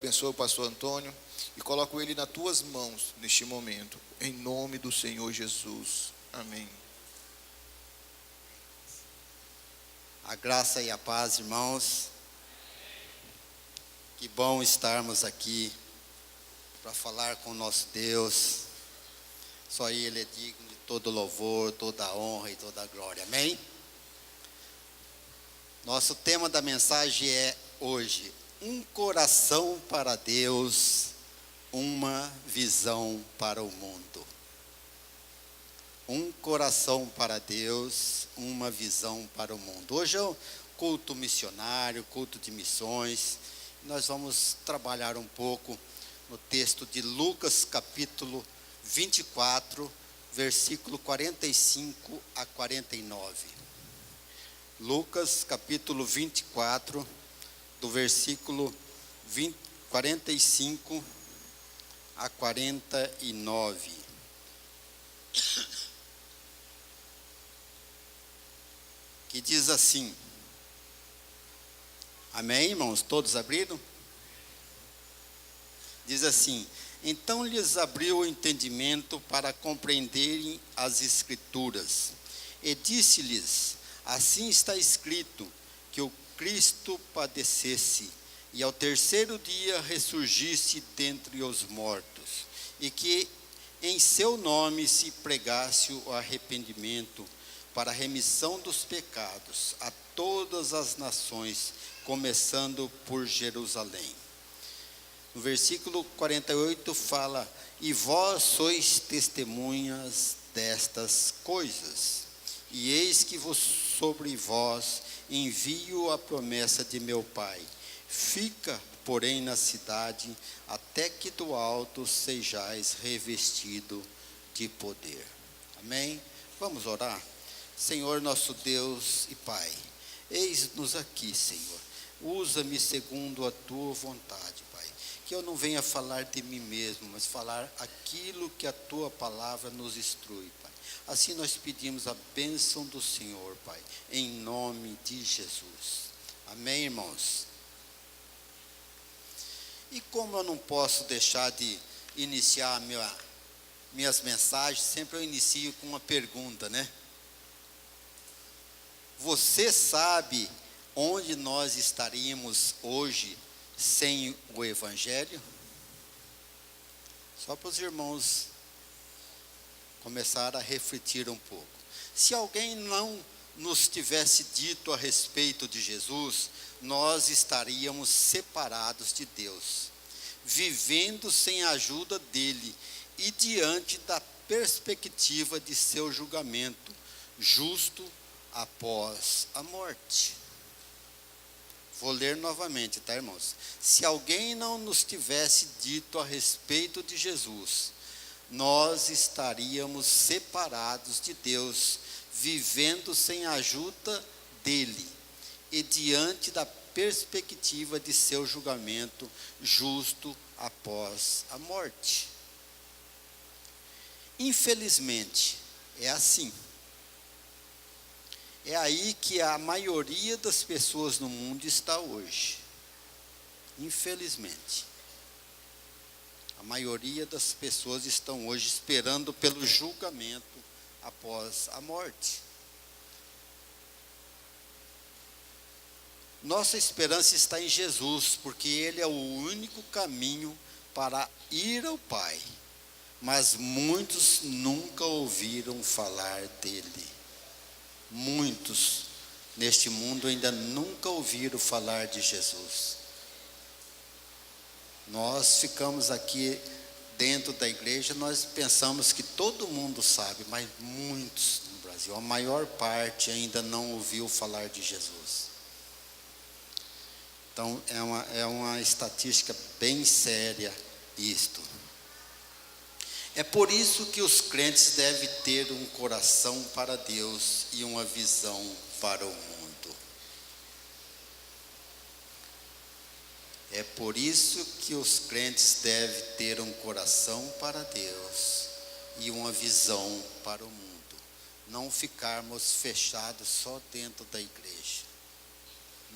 Abençoa o pastor Antônio e coloco ele nas tuas mãos neste momento, em nome do Senhor Jesus. Amém. A graça e a paz, irmãos. Que bom estarmos aqui para falar com o nosso Deus. Só Ele é digno de todo louvor, toda honra e toda glória. Amém? Nosso tema da mensagem é hoje: um coração para Deus, uma visão para o mundo. Um coração para Deus, uma visão para o mundo. Hoje é o culto missionário, culto de missões. Nós vamos trabalhar um pouco no texto de Lucas capítulo 24, versículo 45 a 49. Lucas capítulo 24, do versículo 45 a 49. Que diz assim. Amém, irmãos? Todos abriram? Diz assim: então lhes abriu o entendimento para compreenderem as Escrituras, e disse-lhes: assim está escrito, que o Cristo padecesse, e ao terceiro dia ressurgisse dentre os mortos, e que em seu nome se pregasse o arrependimento para a remissão dos pecados a todas as nações, começando por Jerusalém. No versículo 48 fala: e vós sois testemunhas destas coisas, e eis que sobre vós envio a promessa de meu Pai. Fica, porém, na cidade, até que do alto sejais revestido de poder. Amém? Vamos orar? Senhor nosso Deus e Pai, eis-nos aqui, Senhor. Usa-me segundo a tua vontade, Pai. Que eu não venha falar de mim mesmo, mas falar aquilo que a tua palavra nos instrui, Pai. Assim nós pedimos a bênção do Senhor, Pai, em nome de Jesus. Amém, irmãos? E como eu não posso deixar de iniciar minhas mensagens, sempre eu inicio com uma pergunta, né? Você sabe onde nós estaríamos hoje sem o Evangelho? Só para os irmãos começar a refletir um pouco. Se alguém não nos tivesse dito a respeito de Jesus, nós estaríamos separados de Deus, vivendo sem a ajuda dele e diante da perspectiva de seu julgamento justo após a morte. Vou ler novamente, tá, irmãos? Se alguém não nos tivesse dito a respeito de Jesus, nós estaríamos separados de Deus, vivendo sem a ajuda dele e diante da perspectiva de seu julgamento justo após a morte. Infelizmente, é assim. É aí que a maioria das pessoas no mundo está hoje. Infelizmente. A maioria das pessoas estão hoje esperando pelo julgamento após a morte. Nossa esperança está em Jesus, porque Ele é o único caminho para ir ao Pai. Mas muitos nunca ouviram falar dele. Muitos neste mundo ainda nunca ouviram falar de Jesus. Nós ficamos aqui dentro da igreja, nós pensamos que todo mundo sabe, mas muitos no Brasil, a maior parte ainda não ouviu falar de Jesus. Então é uma estatística bem séria isto. É por isso que os crentes devem ter um coração para Deus e uma visão para o mundo. É por isso que os crentes devem ter um coração para Deus e uma visão para o mundo. Não ficarmos fechados só dentro da igreja.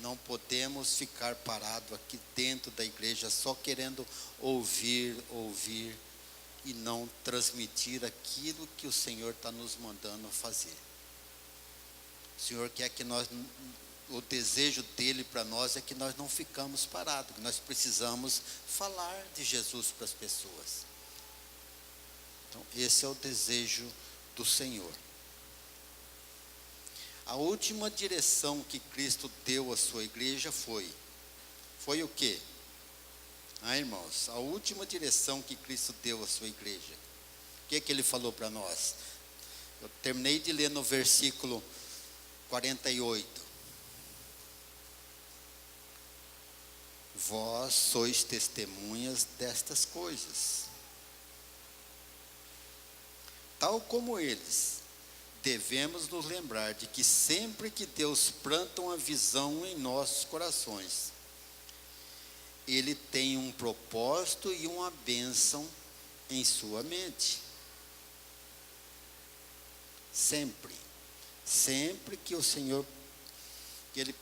Não podemos ficar parado aqui dentro da igreja só querendo ouvir e não transmitir aquilo que o Senhor está nos mandando fazer. O Senhor quer que nós, o desejo dele para nós é que nós não ficamos parados, que nós precisamos falar de Jesus para as pessoas. Então, esse é o desejo do Senhor. A última direção que Cristo deu à sua igreja foi o quê? Irmãos, a última direção que Cristo deu à sua igreja, o que ele falou para nós? Eu terminei de ler no versículo 48. Vós sois testemunhas destas coisas. Tal como eles, devemos nos lembrar de que sempre que Deus planta uma visão em nossos corações, Ele tem um propósito e uma bênção em sua mente. Sempre que o Senhor, que Ele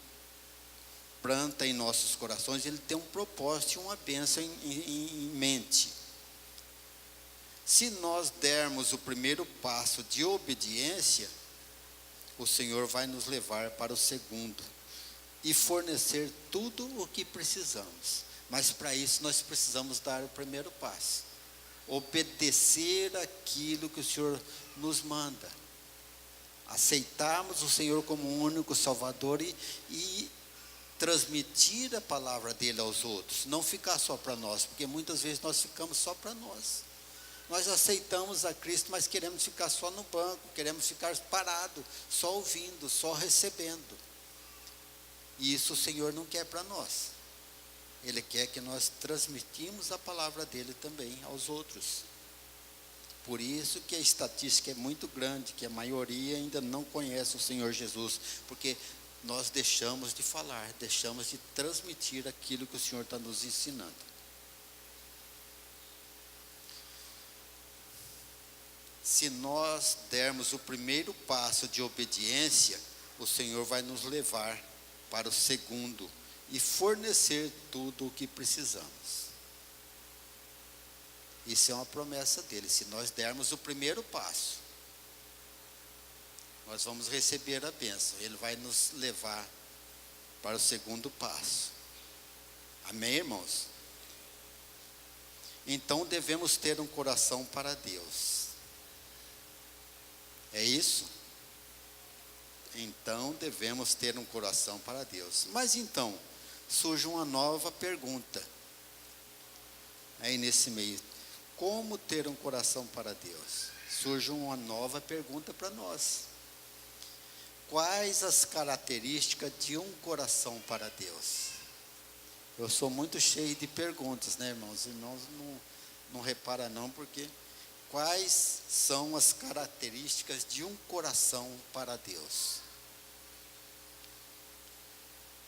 planta em nossos corações, Ele tem um propósito e uma bênção em mente. Se nós dermos o primeiro passo de obediência, o Senhor vai nos levar para o segundo e fornecer tudo o que precisamos. Mas para isso nós precisamos dar o primeiro passo, obedecer aquilo que o Senhor nos manda, aceitarmos o Senhor como o único Salvador e transmitir a palavra dele aos outros, não ficar só para nós, porque muitas vezes nós ficamos só para nós. Nós aceitamos a Cristo, mas queremos ficar só no banco, queremos ficar parado, só ouvindo, só recebendo. E isso o Senhor não quer para nós. Ele quer que nós transmitimos a palavra dele também aos outros. Por isso que a estatística é muito grande, que a maioria ainda não conhece o Senhor Jesus, porque nós deixamos de falar, deixamos de transmitir aquilo que o Senhor está nos ensinando. Se nós dermos o primeiro passo de obediência, o Senhor vai nos levar para o segundo e fornecer tudo o que precisamos. Isso é uma promessa dele. Se nós dermos o primeiro passo, nós vamos receber a bênção. Ele vai nos levar para o segundo passo. Amém, irmãos? Então devemos ter um coração para Deus. É isso? Então devemos ter um coração para Deus. Mas então, surge uma nova pergunta aí nesse meio. Como ter um coração para Deus? Surge uma nova pergunta para nós. Quais as características de um coração para Deus? Eu sou muito cheio de perguntas, né, irmãos? Irmãos, não repara não, porque quais são as características de um coração para Deus?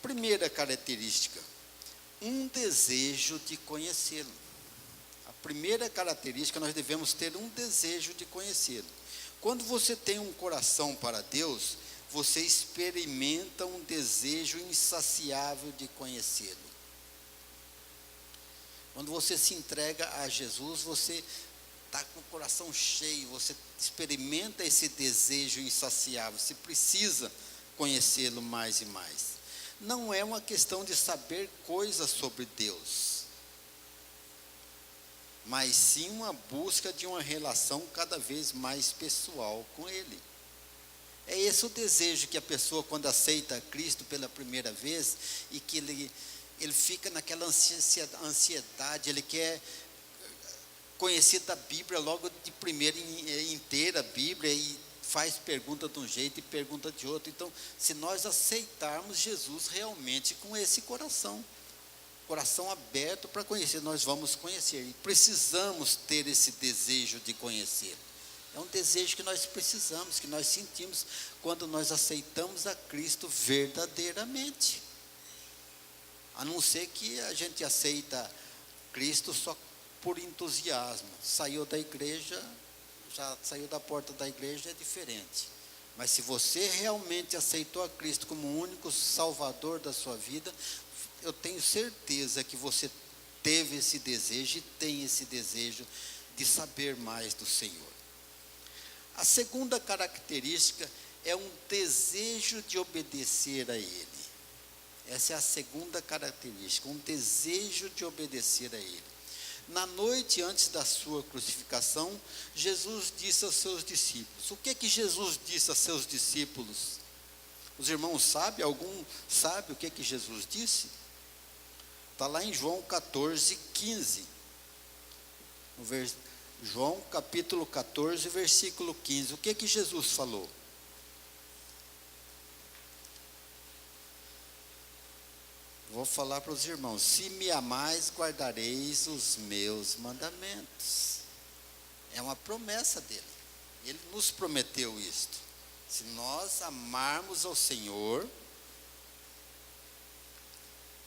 Primeira característica, um desejo de conhecê-lo. A primeira característica, nós devemos ter um desejo de conhecê-lo. Quando você tem um coração para Deus, você experimenta um desejo insaciável de conhecê-lo. Quando você se entrega a Jesus, você está com o coração cheio, você experimenta esse desejo insaciável, você precisa conhecê-lo mais e mais. Não é uma questão de saber coisas sobre Deus, mas sim uma busca de uma relação cada vez mais pessoal com Ele. É esse o desejo que a pessoa, quando aceita Cristo pela primeira vez, e que ele fica naquela ansiedade, ele quer conhecer da Bíblia logo de primeira inteira a Bíblia, e faz pergunta de um jeito e pergunta de outro. Então, se nós aceitarmos Jesus realmente com esse coração aberto para conhecer, nós vamos conhecer, e precisamos ter esse desejo de conhecer. É um desejo que nós precisamos, que nós sentimos quando nós aceitamos a Cristo verdadeiramente. A não ser que a gente aceita Cristo só por entusiasmo. Saiu da igreja, já saiu da porta da igreja, é diferente. Mas se você realmente aceitou a Cristo como o único Salvador da sua vida, eu tenho certeza que você teve esse desejo e tem esse desejo de saber mais do Senhor. A segunda característica é um desejo de obedecer a Ele. Essa é a segunda característica, um desejo de obedecer a Ele. Na noite antes da sua crucificação, Jesus disse aos seus discípulos. O que Jesus disse aos seus discípulos? Os irmãos sabem? Algum sabe o que Jesus disse? Está lá em João 14, 15. João capítulo 14, versículo 15. O que Jesus falou? Vou falar para os irmãos: se me amais, guardareis os meus mandamentos. É uma promessa dele. Ele nos prometeu isto. Se nós amarmos ao Senhor,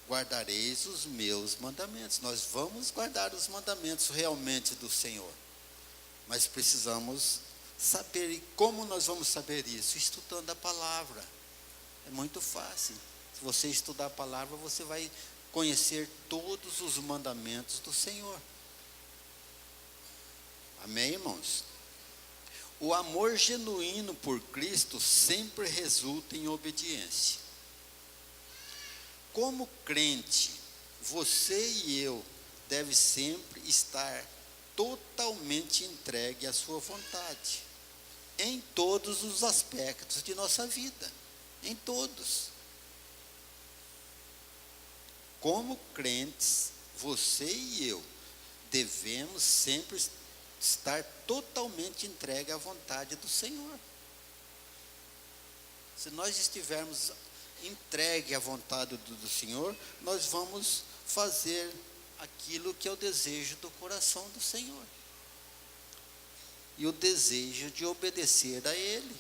guardareis os meus mandamentos. Nós vamos guardar os mandamentos realmente do Senhor. Mas precisamos saber. E como nós vamos saber isso? Estudando a palavra. É muito fácil. Se você estudar a palavra, você vai conhecer todos os mandamentos do Senhor. Amém, irmãos? O amor genuíno por Cristo sempre resulta em obediência. Como crente, você e eu deve sempre estar totalmente entregue à sua vontade, em todos os aspectos de nossa vida, em todos. Como crentes, você e eu devemos sempre estar totalmente entregue à vontade do Senhor. Se nós estivermos entregue à vontade do Senhor, nós vamos fazer aquilo que é o desejo do coração do Senhor. E o desejo de obedecer a Ele.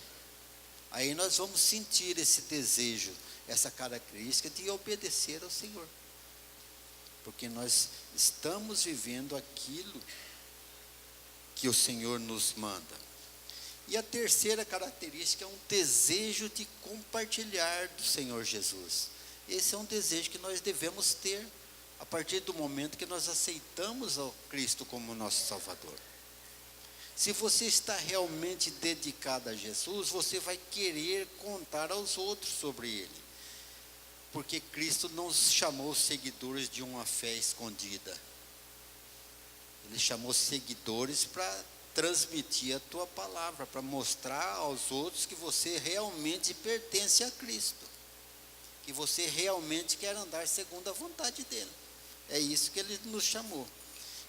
Aí nós vamos sentir esse desejo, essa característica de obedecer ao Senhor. Porque nós estamos vivendo aquilo que o Senhor nos manda. E a terceira característica é um desejo de compartilhar do Senhor Jesus. Esse é um desejo que nós devemos ter a partir do momento que nós aceitamos ao Cristo como nosso Salvador. Se você está realmente dedicado a Jesus, você vai querer contar aos outros sobre Ele. Porque Cristo não chamou seguidores de uma fé escondida. Ele chamou seguidores para transmitir a tua palavra, para mostrar aos outros que você realmente pertence a Cristo, que você realmente quer andar segundo a vontade dele. É isso que ele nos chamou.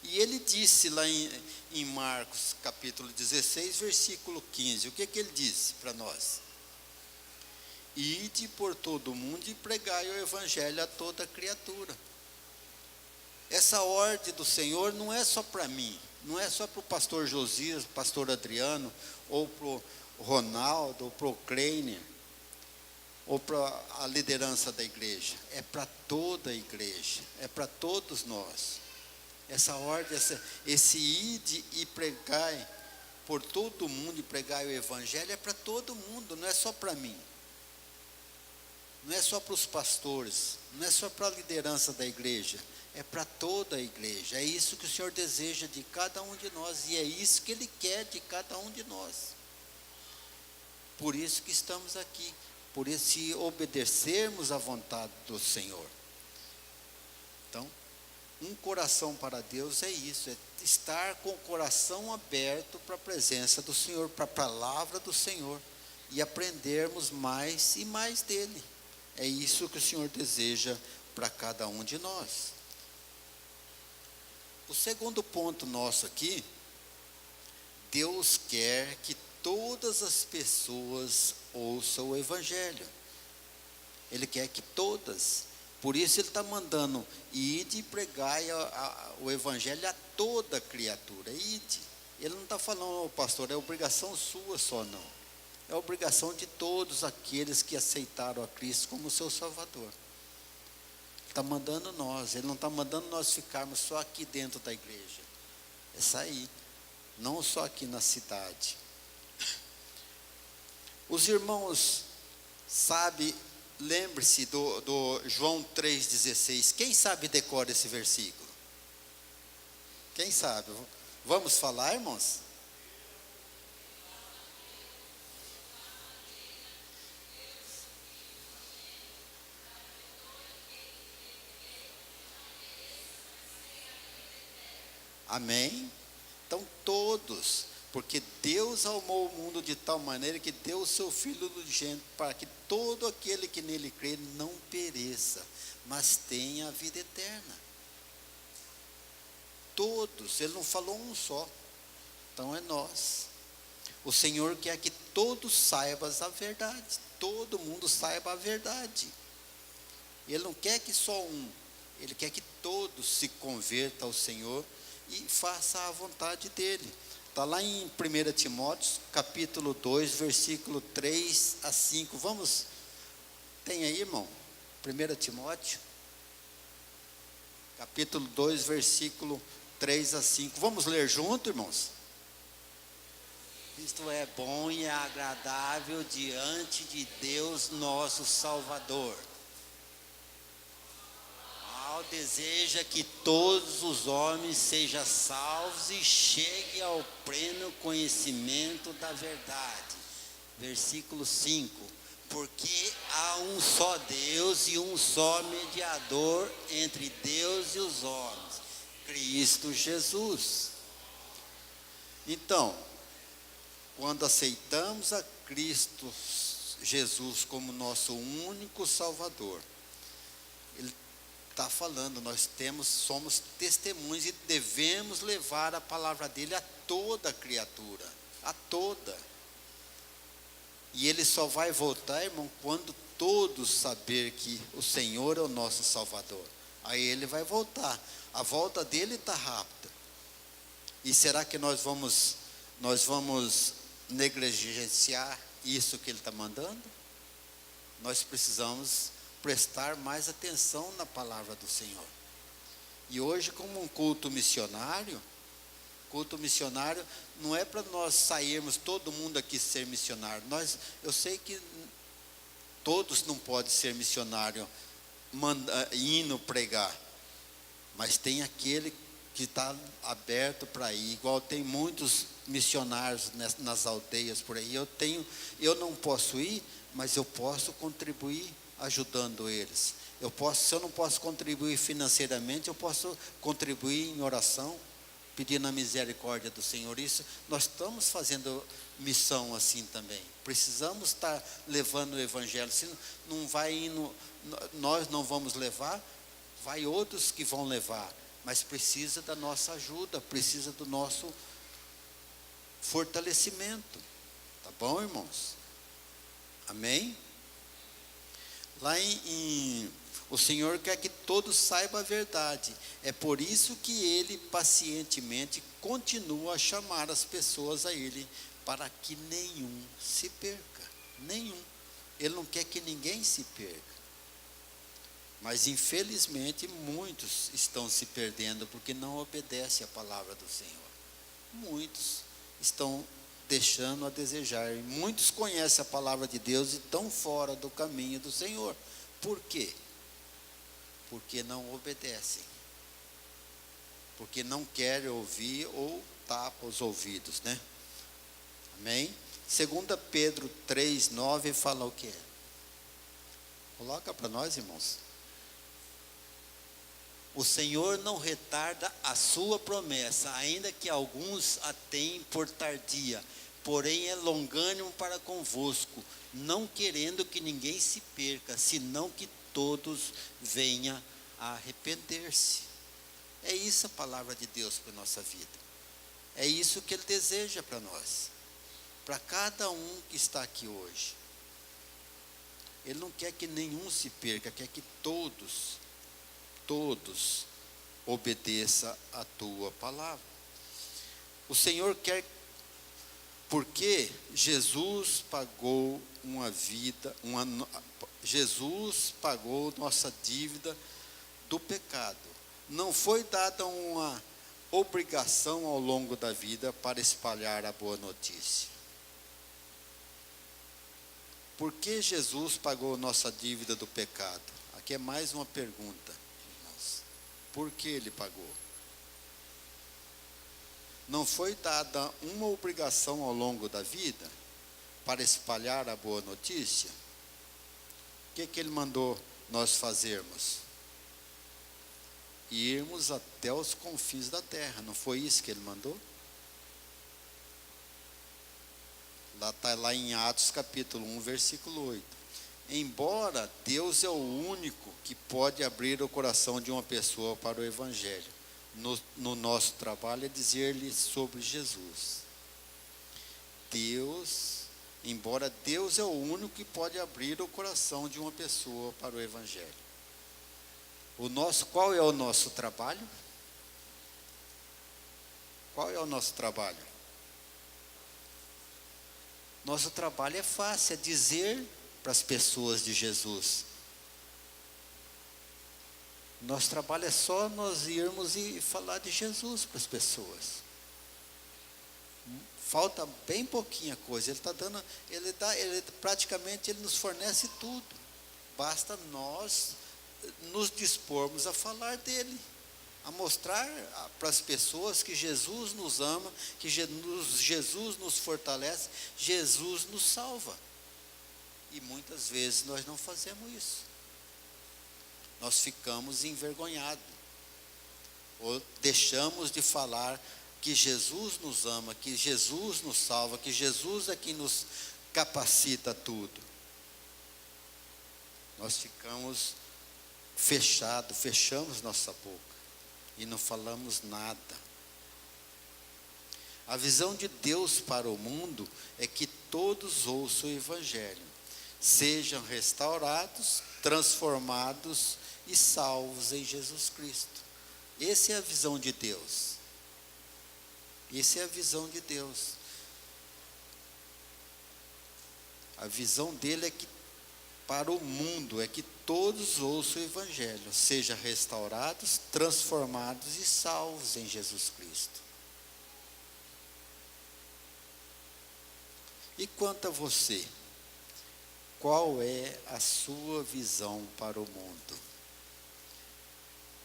E ele disse lá em Marcos capítulo 16, versículo 15, o que ele disse para nós? Ide por todo o mundo e pregai o evangelho a toda criatura. Essa ordem do Senhor não é só para mim, não é só para o pastor Josias, pastor Adriano, ou para o Ronaldo, ou para o Kleiner, ou para a liderança da igreja. É para toda a igreja, é para todos nós. Essa ordem, esse ide e pregai por todo o mundo e pregai o evangelho é para todo mundo, não é só para mim. Não é só para os pastores, não é só para a liderança da igreja, é para toda a igreja. É isso que o Senhor deseja de cada um de nós, e é isso que Ele quer de cada um de nós. Por isso que estamos aqui, por isso, se obedecermos à vontade do Senhor. Então, um coração para Deus é isso, é estar com o coração aberto para a presença do Senhor, para a palavra do Senhor, e aprendermos mais e mais dEle. É isso que o Senhor deseja para cada um de nós. O segundo ponto nosso aqui, Deus quer que todas as pessoas ouçam o Evangelho. Ele quer que todas. Por isso Ele está mandando, ide e pregai o Evangelho a toda criatura. Ide. Ele não está falando, oh, pastor, é obrigação sua só, não. É obrigação de todos aqueles que aceitaram a Cristo como seu Salvador. Ele está mandando nós, Ele não está mandando nós ficarmos só aqui dentro da igreja. É sair, não só aqui na cidade. Os irmãos sabem, lembre-se do João 3,16. Quem sabe decora esse versículo? Quem sabe? Vamos falar, irmãos? Amém? Então todos, porque Deus amou o mundo de tal maneira que deu o seu Filho unigênito para que todo aquele que nele crê não pereça, mas tenha a vida eterna. Todos, ele não falou um só, então é nós. O Senhor quer que todos saibam a verdade, todo mundo saiba a verdade. Ele não quer que só um, ele quer que todos se convertam ao Senhor e faça a vontade dele. Está lá em 1 Timóteo, capítulo 2, versículo 3 a 5. Vamos, tem aí, irmão? 1 Timóteo, capítulo 2, versículo 3 a 5. Vamos ler junto, irmãos? Isto é bom e agradável diante de Deus nosso Salvador. Deseja que todos os homens sejam salvos e cheguem ao pleno conhecimento da verdade. Versículo 5. Porque há um só Deus e um só mediador entre Deus e os homens, Cristo Jesus. Então, quando aceitamos a Cristo Jesus como nosso único Salvador, Ele está falando, nós somos testemunhas e devemos levar a palavra dele a toda criatura, a toda. E ele só vai voltar, irmão, quando todos saber que o Senhor é o nosso Salvador. Aí ele vai voltar. A volta dele está rápida. E será que nós vamos negligenciar isso que ele está mandando? Nós precisamos prestar mais atenção na palavra do Senhor. E hoje, como um culto missionário não é para nós sairmos, todo mundo aqui ser missionário. Eu sei que todos não podem ser missionário indo pregar, mas tem aquele que está aberto para ir, igual tem muitos missionários nas aldeias por aí. Eu não posso ir, mas eu posso contribuir ajudando eles. Se eu não posso contribuir financeiramente, eu posso contribuir em oração, pedindo a misericórdia do Senhor. Isso, nós estamos fazendo missão assim também. Precisamos estar levando o Evangelho. Se não vai indo, nós não vamos levar, vai outros que vão levar. Mas precisa da nossa ajuda, precisa do nosso fortalecimento. Tá bom, irmãos? Amém? Lá o Senhor quer que todos saibam a verdade. É por isso que Ele pacientemente continua a chamar as pessoas a Ele, para que nenhum se perca. Nenhum. Ele não quer que ninguém se perca. Mas infelizmente muitos estão se perdendo porque não obedecem a palavra do Senhor. Muitos estão deixando a desejar. E muitos conhecem a palavra de Deus e estão fora do caminho do Senhor. Por quê? Porque não obedecem. Porque não querem ouvir ou tapam os ouvidos, né? Amém? 2 Pedro 3,9 fala o quê? Coloca para nós, irmãos. O Senhor não retarda a sua promessa, ainda que alguns a tenham por tardia, porém é longânimo para convosco, não querendo que ninguém se perca, senão que todos venham a arrepender-se. É isso a palavra de Deus para a nossa vida. É isso que Ele deseja para nós, para cada um que está aqui hoje. Ele não quer que nenhum se perca, quer que todos obedeça a tua palavra. O Senhor quer, porque Jesus pagou Jesus pagou nossa dívida do pecado. Não foi dada uma obrigação ao longo da vida para espalhar a boa notícia. Por que Jesus pagou nossa dívida do pecado? Aqui é mais uma pergunta, irmãos. Por que ele pagou? Não foi dada uma obrigação ao longo da vida para espalhar a boa notícia? O que ele mandou nós fazermos? Irmos até os confins da terra. Não foi isso que ele mandou? Está lá em Atos capítulo 1, versículo 8. Embora Deus é o único que pode abrir o coração de uma pessoa para o Evangelho, no nosso trabalho é dizer-lhe sobre Jesus. Embora Deus é o único que pode abrir o coração de uma pessoa para o Evangelho. Qual é o nosso trabalho? Qual é o nosso trabalho? Nosso trabalho é fácil, é dizer para as pessoas de Jesus. Nosso trabalho é só nós irmos e falar de Jesus para as pessoas. Falta bem pouquinha coisa. Praticamente ele nos fornece tudo. Basta nós nos dispormos a falar dele, a mostrar para as pessoas que Jesus nos ama, que Jesus nos fortalece, Jesus nos salva. E muitas vezes nós não fazemos isso. Nós ficamos envergonhados, ou deixamos de falar que Jesus nos ama, que Jesus nos salva, que Jesus é quem nos capacita a tudo. Nós ficamos fechamos nossa boca e não falamos nada. A visão de Deus para o mundo é que todos ouçam o Evangelho, sejam restaurados, transformados e salvos em Jesus Cristo. Essa é a visão de Deus. Essa é a visão de Deus. A visão dele é que para o mundo é que todos ouçam o Evangelho, sejam restaurados, transformados e salvos em Jesus Cristo. E quanto a você, qual é a sua visão para o mundo?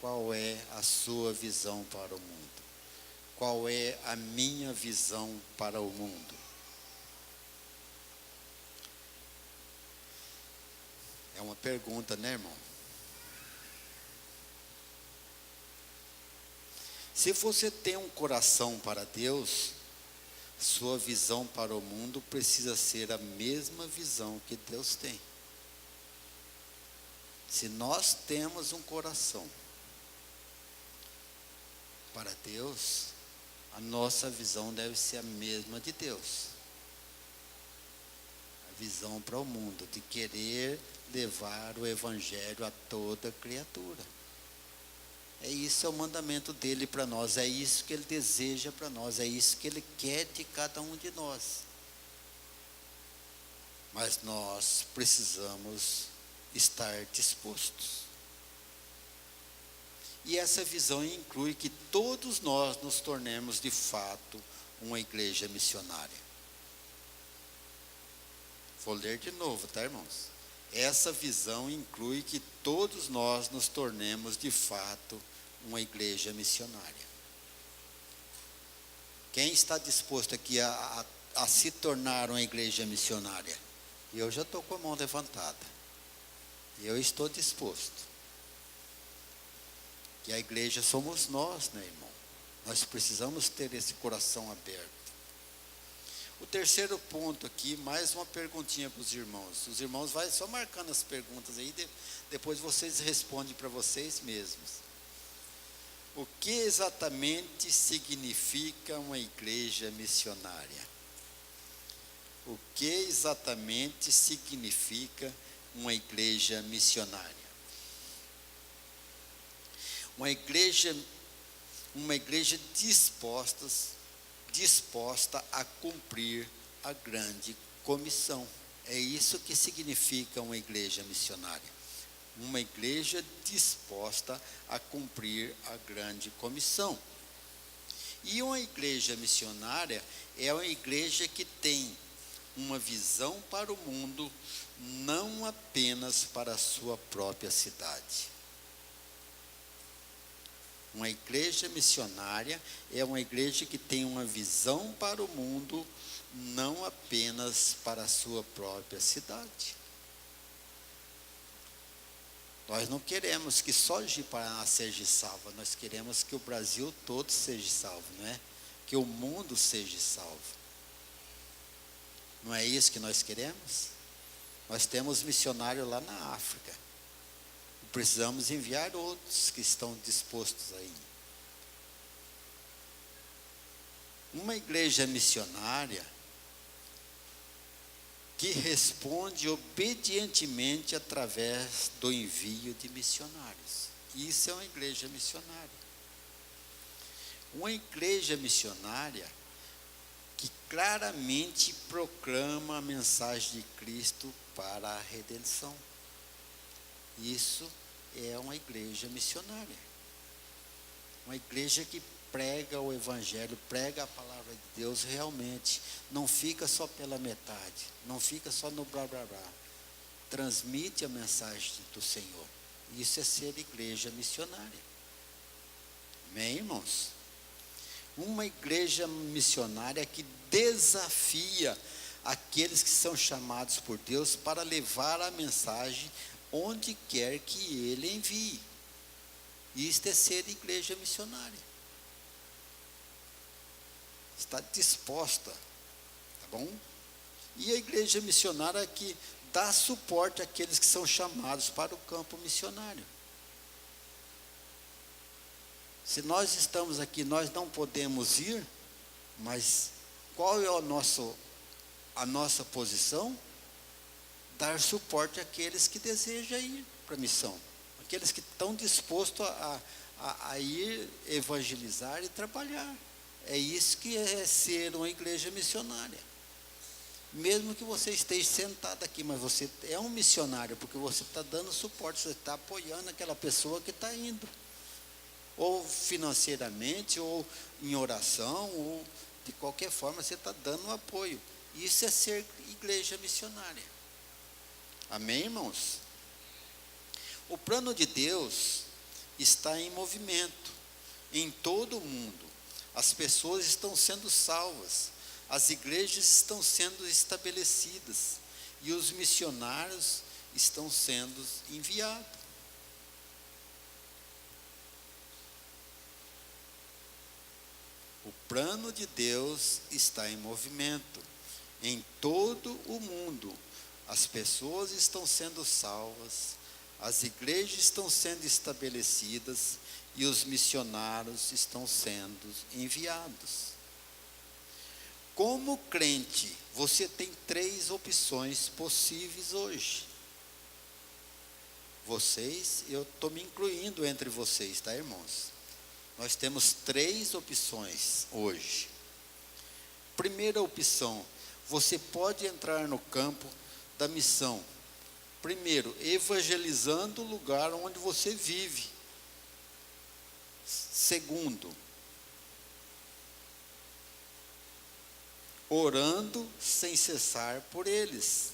Qual é a sua visão para o mundo? Qual é a minha visão para o mundo? É uma pergunta, né, irmão? Se você tem um coração para Deus, sua visão para o mundo precisa ser a mesma visão que Deus tem. Se nós temos um coração para Deus, a nossa visão deve ser a mesma de Deus. A visão para o mundo, de querer levar o Evangelho a toda criatura. É o mandamento dele para nós, é isso que ele deseja para nós, é isso que ele quer de cada um de nós. Mas nós precisamos estar dispostos. E essa visão inclui que todos nós nos tornemos de fato uma igreja missionária. Vou ler de novo, tá, irmãos? Essa visão inclui que todos nós nos tornemos de fato uma igreja missionária. Quem está disposto aqui a se tornar uma igreja missionária? Eu já estou com a mão levantada. Eu estou disposto. Que a igreja somos nós, né, irmão? Nós precisamos ter esse coração aberto. O terceiro ponto aqui, mais uma perguntinha para os irmãos. Os irmãos vão só marcando as perguntas aí, depois vocês respondem para vocês mesmos. O que exatamente significa uma igreja missionária? O que exatamente significa uma igreja missionária? Uma igreja disposta a cumprir a grande comissão. É isso que significa uma igreja missionária. Uma igreja disposta a cumprir a grande comissão. E uma igreja missionária é uma igreja que tem uma visão para o mundo, não apenas para a sua própria cidade. Uma igreja missionária é uma igreja que tem uma visão para o mundo, não apenas para a sua própria cidade. Nós não queremos que só Ji-Paraná seja salvo, nós queremos que o Brasil todo seja salvo, não é? Que o mundo seja salvo. Não é isso que nós queremos? Nós temos missionários lá na África. Precisamos enviar outros que estão dispostos a ir. Uma igreja missionária que responde obedientemente através do envio de missionários. Isso é uma igreja missionária. Uma igreja missionária que claramente proclama a mensagem de Cristo para a redenção. Isso é uma igreja missionária. Uma igreja que prega o evangelho, prega a palavra de Deus realmente. Não fica só pela metade, não fica só no blá blá blá. Transmite a mensagem do Senhor. Isso é ser igreja missionária. Amém, irmãos? Uma igreja missionária que desafia aqueles que são chamados por Deus para levar a mensagem onde quer que ele envie. Isto é ser igreja missionária. Está disposta, tá bom? E a igreja missionária que dá suporte àqueles que são chamados para o campo missionário. Se nós estamos aqui, nós não podemos ir, mas qual é a nossa posição? Dar suporte àqueles que desejam ir para a missão, aqueles que estão dispostos a ir evangelizar e trabalhar. É isso que é ser uma igreja missionária. Mesmo que você esteja sentado aqui, mas você é um missionário, porque você está dando suporte, você está apoiando aquela pessoa que está indo, ou financeiramente, ou em oração, ou de qualquer forma você está dando um apoio. Isso é ser igreja missionária. Amém, irmãos? O plano de Deus está em movimento em todo o mundo. As pessoas estão sendo salvas, as igrejas estão sendo estabelecidas e os missionários estão sendo enviados. O plano de Deus está em movimento em todo o mundo. As pessoas estão sendo salvas, as igrejas estão sendo estabelecidas e os missionários estão sendo enviados. Como crente, você tem 3 opções possíveis hoje. Vocês, eu estou me incluindo entre vocês, tá, irmãos? Nós temos 3 opções hoje. Primeira opção, você pode entrar no campo da missão. Primeiro, evangelizando o lugar onde você vive. Segundo, orando sem cessar por eles.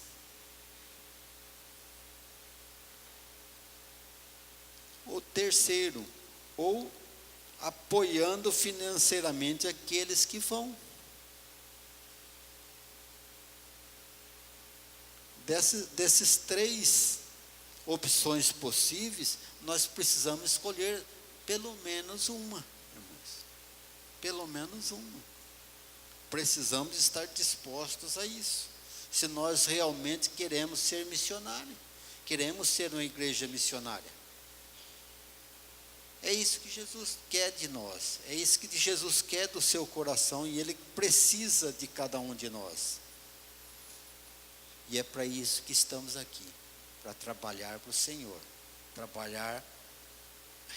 O terceiro, ou apoiando financeiramente aqueles que vão. Desses 3 opções possíveis, nós precisamos escolher pelo menos uma, irmãos. Pelo menos uma. Precisamos estar dispostos a isso. Se nós realmente queremos ser missionários, queremos ser uma igreja missionária. É isso que Jesus quer de nós. É isso que Jesus quer do seu coração e Ele precisa de cada um de nós. E é para isso que estamos aqui, para trabalhar para o Senhor, trabalhar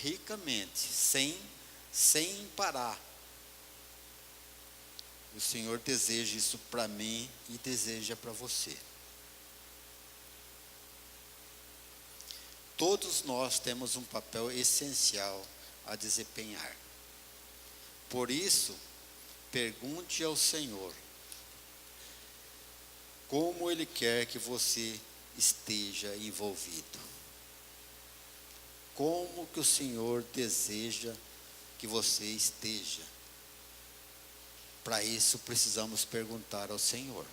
ricamente, sem parar. O Senhor deseja isso para mim e deseja para você. Todos nós temos um papel essencial a desempenhar. Por isso, pergunte ao Senhor: como Ele quer que você esteja envolvido. Como que o Senhor deseja que você esteja. Para isso precisamos perguntar ao Senhor.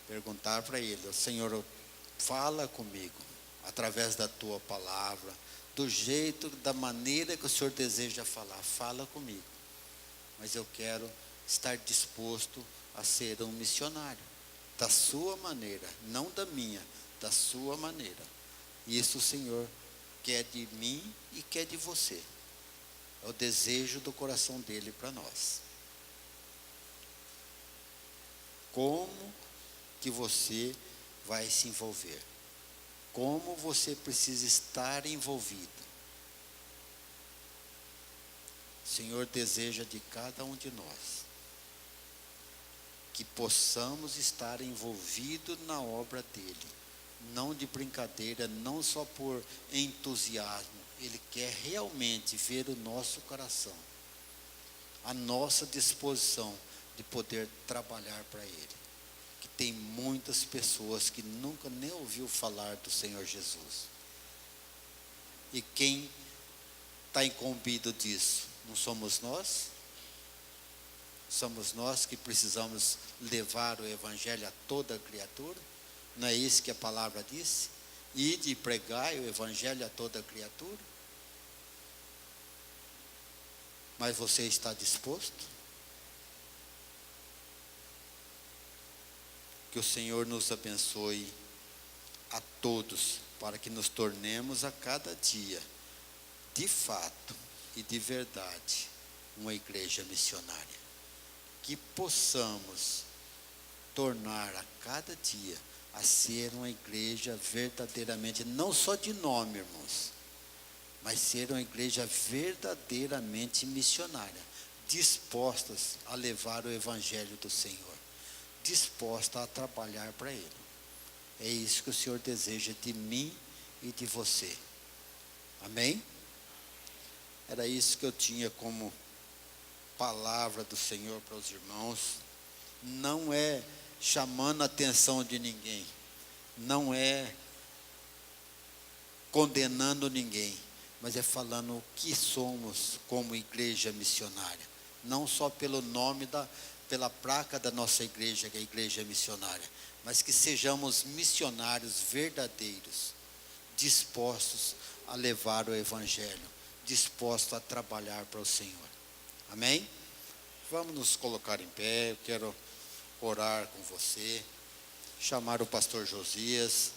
Perguntar para Ele: Senhor, fala comigo, através da Tua palavra, do jeito, da maneira que o Senhor deseja falar, fala comigo. Mas eu quero estar disposto a ser um missionário, da sua maneira, não da minha, da sua maneira. Isso o Senhor quer de mim e quer de você. É o desejo do coração dele para nós. Como que você vai se envolver? Como você precisa estar envolvido? O Senhor deseja de cada um de nós que possamos estar envolvidos na obra dele, não de brincadeira, não só por entusiasmo. Ele quer realmente ver o nosso coração, a nossa disposição de poder trabalhar para ele. Que tem muitas pessoas que nunca nem ouviu falar do Senhor Jesus. E quem está incumbido disso? Não somos nós? Somos nós que precisamos levar o Evangelho a toda criatura? Não é isso que a palavra disse? Ide e pregai o Evangelho a toda criatura? Mas você está disposto? Que o Senhor nos abençoe a todos, para que nos tornemos a cada dia, de fato e de verdade, uma igreja missionária. Que possamos tornar a cada dia a ser uma igreja verdadeiramente, não só de nome, irmãos, mas ser uma igreja verdadeiramente missionária, dispostas a levar o Evangelho do Senhor, disposta a trabalhar para Ele. É isso que o Senhor deseja de mim e de você. Amém? Era isso que eu tinha como palavra do Senhor para os irmãos. Não é chamando a atenção de ninguém, não é condenando ninguém, mas é falando o que somos como igreja missionária. Não só pelo nome pela placa da nossa igreja, que é a igreja missionária, mas que sejamos missionários verdadeiros, dispostos a levar o Evangelho, dispostos a trabalhar para o Senhor. Amém? Vamos nos colocar em pé. Eu quero orar com você, chamar o pastor Josias.